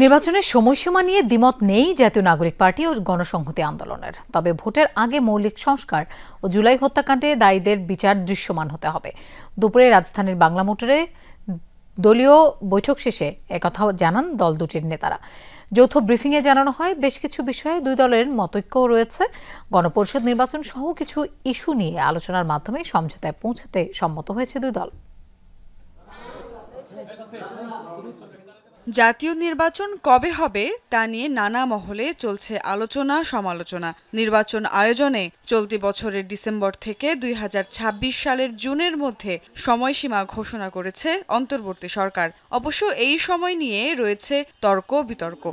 নির্বাচনের সময়সীমা নিয়ে দ্বিমত নেই জাতীয় নাগরিক পার্টি ও গণসংহতি আন্দোলনের। তবে ভোটের আগে মৌলিক সংস্কার ও জুলাই হত্যাকাণ্ডে দায়ীদের বিচার দৃশ্যমান হতে হবে। দুপুরে রাজধানীর বাংলা মোটরে দলীয় বৈঠক শেষে একথা জানান দল দুটির নেতারা। যৌথ ব্রিফিংয়ে জানানো হয়, বেশ কিছু বিষয়ে দুই দলের মতৈক্যও রয়েছে। গণপরিষদ নির্বাচন সহ কিছু ইস্যু নিয়ে আলোচনার মাধ্যমে সমঝোতায় পৌঁছাতে সম্মত হয়েছে দুই দল। জাতীয় নির্বাচন কবে হবে তা নিয়ে নানা মহলে চলছে আলোচনা সমালোচনা। নির্বাচন আয়োজনে চলতি বছরের ডিসেম্বর থেকে 2026 সালের জুনের মধ্যে সময়সীমা ঘোষণা করেছে অন্তর্বর্তী সরকার। অবশ্য এই সময় নিয়ে রয়েছে তর্ক বিতর্ক।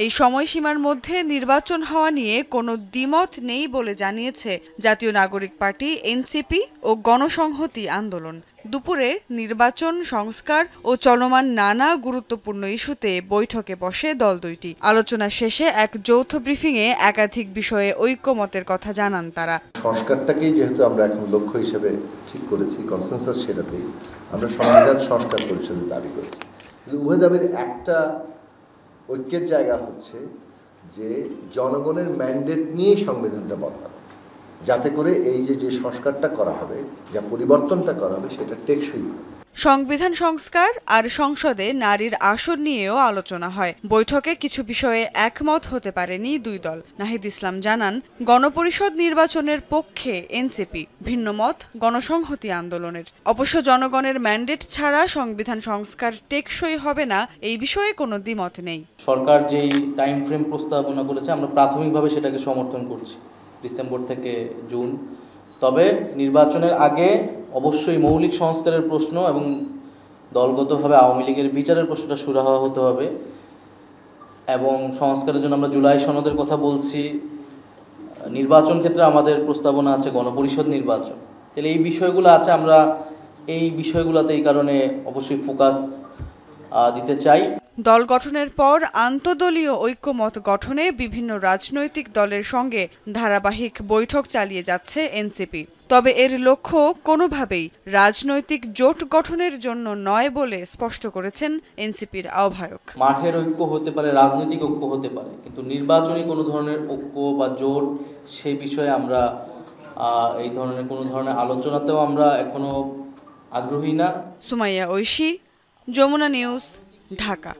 এই সময়সীমার মধ্যে নির্বাচন হওয়া নিয়ে কোনো দ্বিমত নেই বলে জানিয়েছে জাতীয় নাগরিক পার্টি, এনসিপি ও গণসংহতি আন্দোলন। দুপুরে নির্বাচন সংস্কার ও চলমান নানা গুরুত্বপূর্ণ ইস্যুতে বৈঠকে বসে দল দুইটি। আলোচনা শেষে এক যৌথ ব্রিফিংয়ে একাধিক বিষয়ে ঐক্যমতের কথা জানান তারা। সংস্কারটাকেই যেহেতু আমরা এখন লক্ষ্য হিসেবে ঠিক করেছি, কনসেনসাস সেটাতেই আমরা সংবিধান সংস্কার পরিষদের দাবি করেছি। কিন্তু উভয় দাবির একটা ঐক্যের জায়গা হচ্ছে যে জনগণের ম্যান্ডেট নিয়েই সংবিধানটা বদলানো, যাতে করে এই যে সংস্কারটা করা হবে, যা পরিবর্তনটা করা হবে, সেটা টেকসই হবে। সংবিধান সংস্কার আর সংসদে নারীর আসন নিয়েও আলোচনা হয়। বৈঠকে কিছু বিষয়ে একমত হতে পারেনি দুই দল। নাহিদ ইসলাম জানান, গণপরিষদ নির্বাচনের পক্ষে এনসিপি, ভিন্নমত গণসংহতি আন্দোলনের। অবশ্য জনগণের ম্যান্ডেট ছাড়া সংবিধান সংস্কার টেকসই হবে না, এই বিষয়ে কোনো দ্বিমত নেই। সরকার যেই টাইম ফ্রেম প্রস্তাবনা করেছে, আমরা প্রাথমিকভাবে সেটাকে সমর্থন করছি, ডিসেম্বর থেকে জুন। তবে নির্বাচনের আগে অবশ্যই মৌলিক সংস্কারের প্রশ্ন এবং দলগতভাবে আওয়ামী লীগের বিচারের প্রশ্নটা সুরাহা হতে হবে। এবং সংস্কারের জন্য আমরা জুলাই সনদের কথা বলছি। নির্বাচন ক্ষেত্রে আমাদের প্রস্তাবনা আছে গণপরিষদ নির্বাচন। তাহলে এই বিষয়গুলো আছে, আমরা এই বিষয়গুলোতে এই কারণে অবশ্যই ফোকাস দিতে চাই। দল গঠনের পর আন্তঃদলীয় ঐক্যমত গঠনে বিভিন্ন রাজনৈতিক দলের সঙ্গে ধারাবাহিক বৈঠক চালিয়ে যাচ্ছে এনসিপি। তবে এর লক্ষ্য কোনোভাবেই রাজনৈতিক জোট গঠনের জন্য নয় বলে স্পষ্ট করেছেন এনসিপির আহ্বায়ক। মাঠের ঐক্য হতে পারে, রাজনৈতিক ঐক্য হতে পারে, কিন্তু নির্বাচনী কোনো ধরনের ঐক্য বা জোট, সেই বিষয়ে আমরা এই ধরনের কোনো ধরনের আলোচনাতেও আমরা এখনো আগ্রহী না। সুমাইয়া ঐশী, যমুনা নিউজ, ঢাকা।